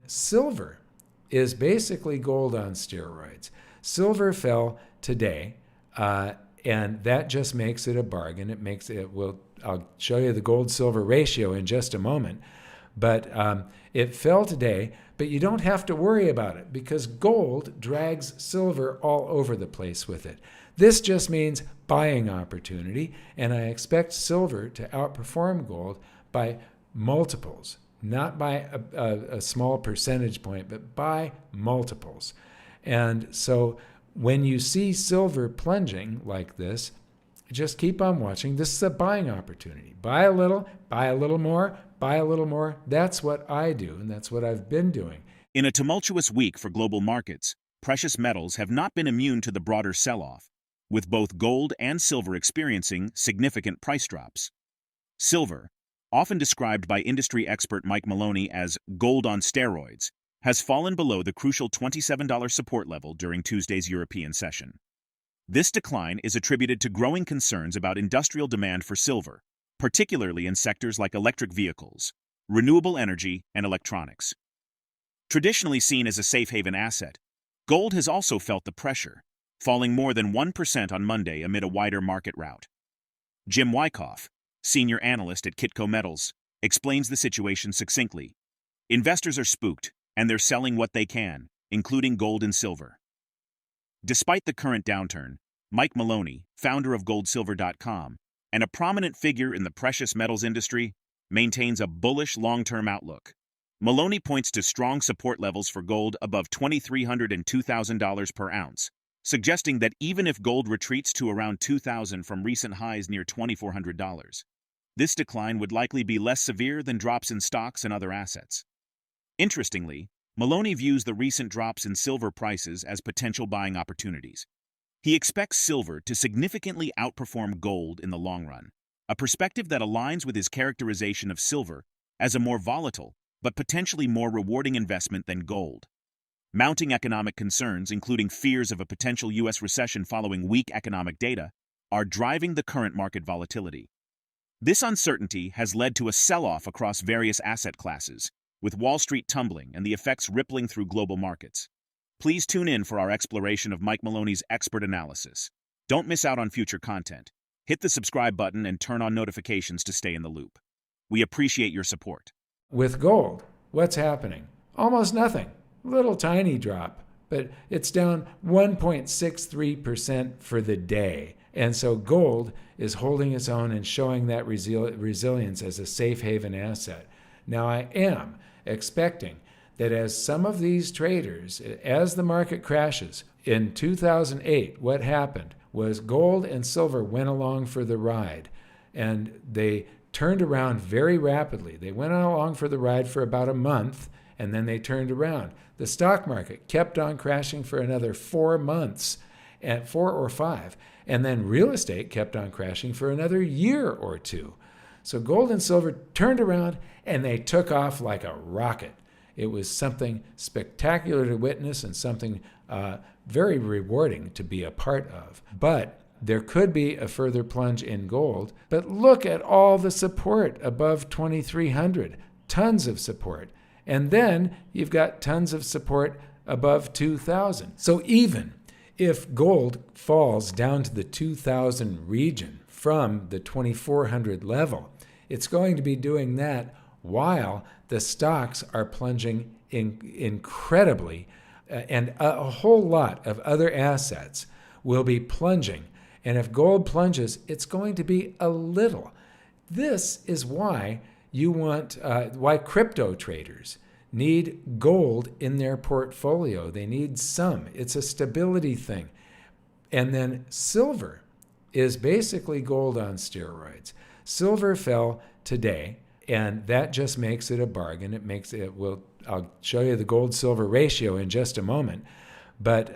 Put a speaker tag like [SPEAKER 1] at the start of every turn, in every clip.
[SPEAKER 1] silver is basically gold on steroids. Silver fell today, and that just makes it a bargain. I'll show you the gold-silver ratio in just a moment. But it fell today, but you don't have to worry about it because gold drags silver all over the place with it. This just means buying opportunity, and I expect silver to outperform gold by multiples, not by a small percentage point, but by multiples. And so when you see silver plunging like this, just keep on watching. This is a buying opportunity. Buy a little more, buy a little more. That's what I do, and that's what I've been doing.
[SPEAKER 2] In a tumultuous week for global markets, precious metals have not been immune to the broader sell-off, with both gold and silver experiencing significant price drops. Silver, often described by industry expert Mike Maloney as gold on steroids, has fallen below the crucial $27 support level during Tuesday's European session. This decline is attributed to growing concerns about industrial demand for silver, particularly in sectors like electric vehicles, renewable energy, and electronics. Traditionally seen as a safe haven asset, gold has also felt the pressure, falling more than 1% on Monday amid a wider market rout. Jim Wycoff, senior analyst at Kitco Metals, explains the situation succinctly. Investors are spooked, and they're selling what they can, including gold and silver. Despite the current downturn, Mike Maloney, founder of goldsilver.com and a prominent figure in the precious metals industry, maintains a bullish long-term outlook. Maloney points to strong support levels for gold above $2,300 and $2,000 per ounce, suggesting that even if gold retreats to around $2,000 from recent highs near $2,400, this decline would likely be less severe than drops in stocks and other assets. Interestingly, Maloney views the recent drops in silver prices as potential buying opportunities. He expects silver to significantly outperform gold in the long run, a perspective that aligns with his characterization of silver as a more volatile but potentially more rewarding investment than gold. Mounting economic concerns, including fears of a potential U.S. recession following weak economic data, are driving the current market volatility. This uncertainty has led to a sell-off across various asset classes, with Wall Street tumbling and the effects rippling through global markets. Please tune in for our exploration of Mike Maloney's expert analysis. Don't miss out on future content. Hit the subscribe button and turn on notifications to stay in the loop. We appreciate your support.
[SPEAKER 1] With gold, what's happening? Almost nothing. Little tiny drop, but it's down 1.63% for the day. And so gold is holding its own and showing that resilience as a safe haven asset. Now I am expecting that as some of these traders, as the market crashes, in 2008, what happened was gold and silver went along for the ride, and they turned around very rapidly. They went along for the ride for about a month, and then they turned around. The stock market kept on crashing for another 4 months, and 4 or 5, and then real estate kept on crashing for another year or two. So gold and silver turned around, and they took off like a rocket. It was something spectacular to witness and something very rewarding to be a part of. But there could be a further plunge in gold. But look at all the support above 2,300, tons of support. And then you've got tons of support above 2,000. So even if gold falls down to the 2,000 region from the 2,400 level, it's going to be doing that while the stocks are plunging incredibly, and a whole lot of other assets will be plunging. And if gold plunges, it's going to be a little. This is why why crypto traders need gold in their portfolio. They need some. It's a stability thing. And then silver is basically gold on steroids. Silver fell today, and that just makes it a bargain. I'll show you the gold-silver ratio in just a moment. But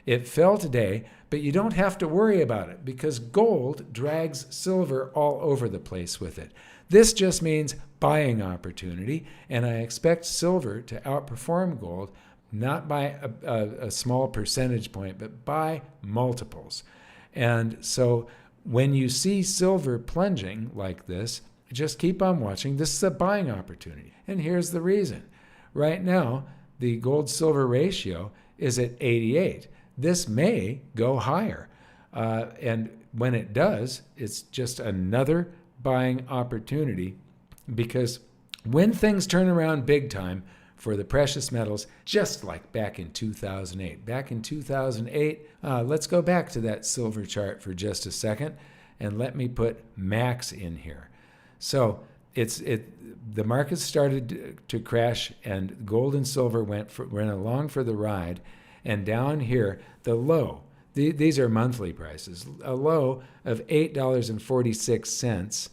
[SPEAKER 1] it fell today, but you don't have to worry about it because gold drags silver all over the place with it. This just means buying opportunity, and I expect silver to outperform gold, not by a small percentage point, but by multiples. And so when you see silver plunging like this, just keep on watching. This is a buying opportunity. And here's the reason. Right now, the gold-silver ratio is at 88. This may go higher. And when it does, it's just another buying opportunity, because when things turn around big time for the precious metals, just like back in 2008. Back in 2008, let's go back to that silver chart for just a second, and let me put max in here. So the market started to crash, and gold and silver went along for the ride. And down here, the low, these are monthly prices, a low of $8.46.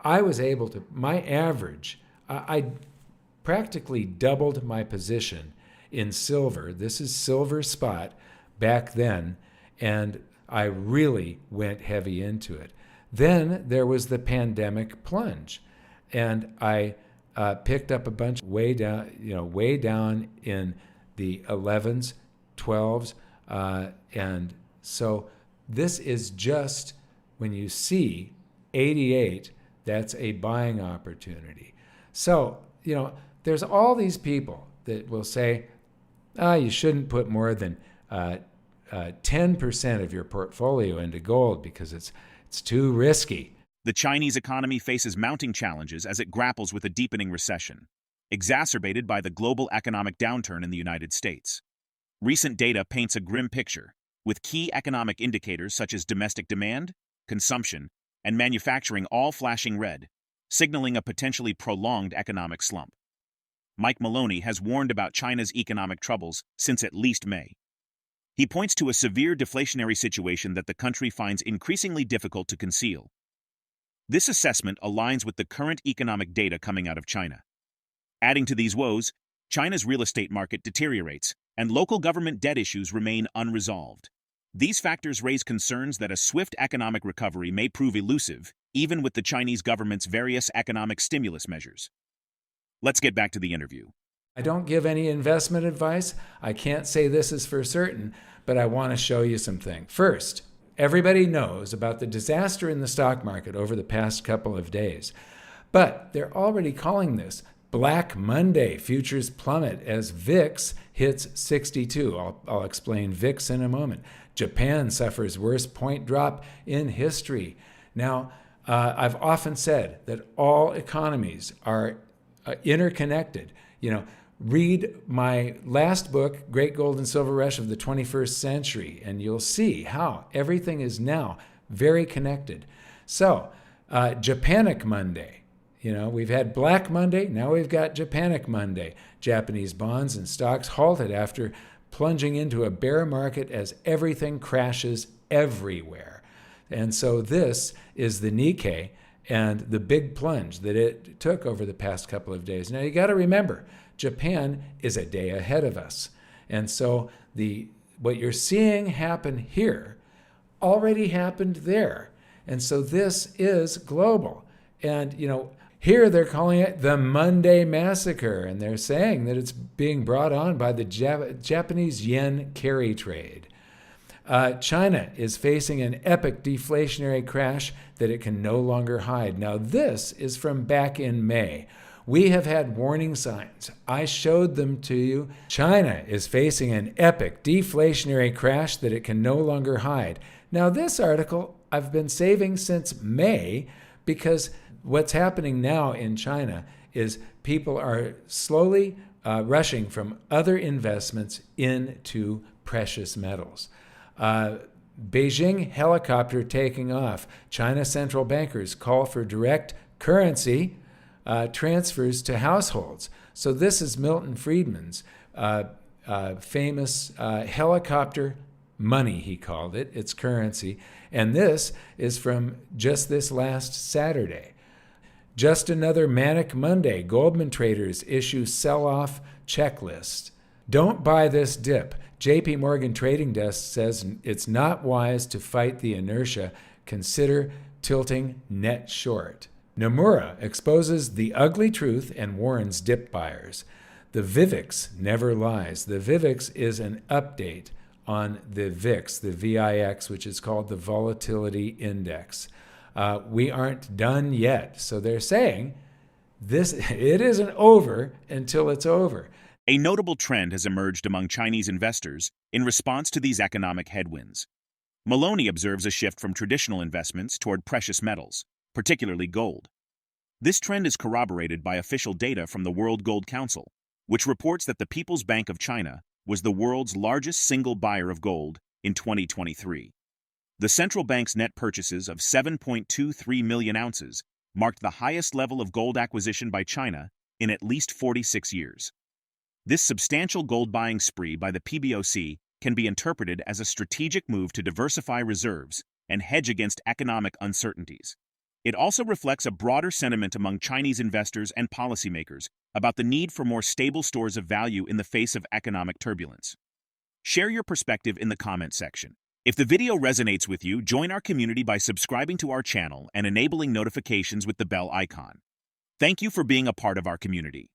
[SPEAKER 1] I was able to, my average, I practically doubled my position in silver. This is silver spot back then, and I really went heavy into it. Then there was the pandemic plunge, and I picked up a bunch way down in the 11s, 12s, and so this is just, when you see 88, that's a buying opportunity. So, there's all these people that will say, you shouldn't put more than 10% of your portfolio into gold because it's too risky.
[SPEAKER 2] The Chinese economy faces mounting challenges as it grapples with a deepening recession, exacerbated by the global economic downturn in the United States. Recent data paints a grim picture, with key economic indicators such as domestic demand, consumption, and manufacturing all flashing red, signaling a potentially prolonged economic slump. Mike Maloney has warned about China's economic troubles since at least May. He points to a severe deflationary situation that the country finds increasingly difficult to conceal. This assessment aligns with the current economic data coming out of China. Adding to these woes, China's real estate market deteriorates, and local government debt issues remain unresolved. These factors raise concerns that a swift economic recovery may prove elusive, even with the Chinese government's various economic stimulus measures. Let's get back to the interview.
[SPEAKER 1] I don't give any investment advice. I can't say this is for certain, but I want to show you something. First, everybody knows about the disaster in the stock market over the past couple of days, but they're already calling this Black Monday. Futures plummet as VIX hits 62. I'll explain VIX in a moment. Japan suffers worst point drop in history. Now, I've often said that all economies are interconnected. Read my last book, Great Gold and Silver Rush of the 21st Century, and you'll see how everything is now very connected. So, Japanic Monday. We've had Black Monday, now we've got Japanic Monday. Japanese bonds and stocks halted after plunging into a bear market as everything crashes everywhere. And so this is the Nikkei and the big plunge that it took over the past couple of days. Now you got to remember, Japan is a day ahead of us. And so what you're seeing happen here already happened there. And so this is global. And, here they're calling it the Monday Massacre, and they're saying that it's being brought on by the Japanese yen carry trade. China is facing an epic deflationary crash that it can no longer hide. Now, this is from back in May. We have had warning signs. I showed them to you. China is facing an epic deflationary crash that it can no longer hide. Now, this article I've been saving since May because what's happening now in China is people are slowly rushing from other investments into precious metals. Beijing helicopter taking off. China central bankers call for direct currency transfers to households. So this is Milton Friedman's famous helicopter money, he called it. It's currency. And this is from just this last Saturday. Just another manic Monday. Goldman traders issue sell-off checklist. Don't buy this dip. JP Morgan Trading Desk says it's not wise to fight the inertia. Consider tilting net short. Nomura exposes the ugly truth and warns dip buyers. The VIVIX never lies. The VIVIX is an update on the VIX, the VIX, which is called the Volatility Index. We aren't done yet. So they're saying it isn't over until it's over.
[SPEAKER 2] A notable trend has emerged among Chinese investors in response to these economic headwinds. Maloney observes a shift from traditional investments toward precious metals, particularly gold. This trend is corroborated by official data from the World Gold Council, which reports that the People's Bank of China was the world's largest single buyer of gold in 2023. The central bank's net purchases of 7.23 million ounces marked the highest level of gold acquisition by China in at least 46 years. This substantial gold buying spree by the PBOC can be interpreted as a strategic move to diversify reserves and hedge against economic uncertainties. It also reflects a broader sentiment among Chinese investors and policymakers about the need for more stable stores of value in the face of economic turbulence. Share your perspective in the comment section. If the video resonates with you, join our community by subscribing to our channel and enabling notifications with the bell icon. Thank you for being a part of our community.